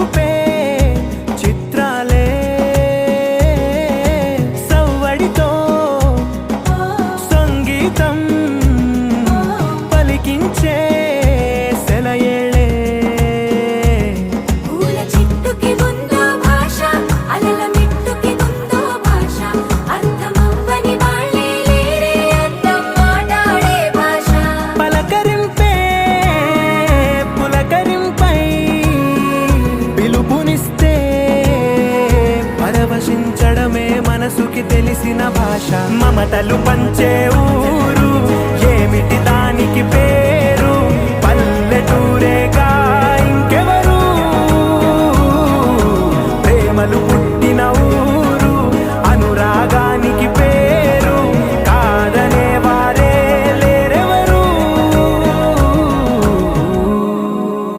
చూపే చిత్రాలే సవ్వడితో సంగీతం పలికించే సెలయేళే పూల చెట్టుకి ఉందో భాష అలల మిట్టుకి ఉందో భాష అర్థమవ్వని వాళ్ళే లేరే అందం మాట్లాడే భాష పలకరింపే పులకరింపై పిలుపునిస్తే పరవశించడమే మనసుకి తెలిసిన భాష మమతలు పంచే ఊరు ఏమిటి దానికి పేరు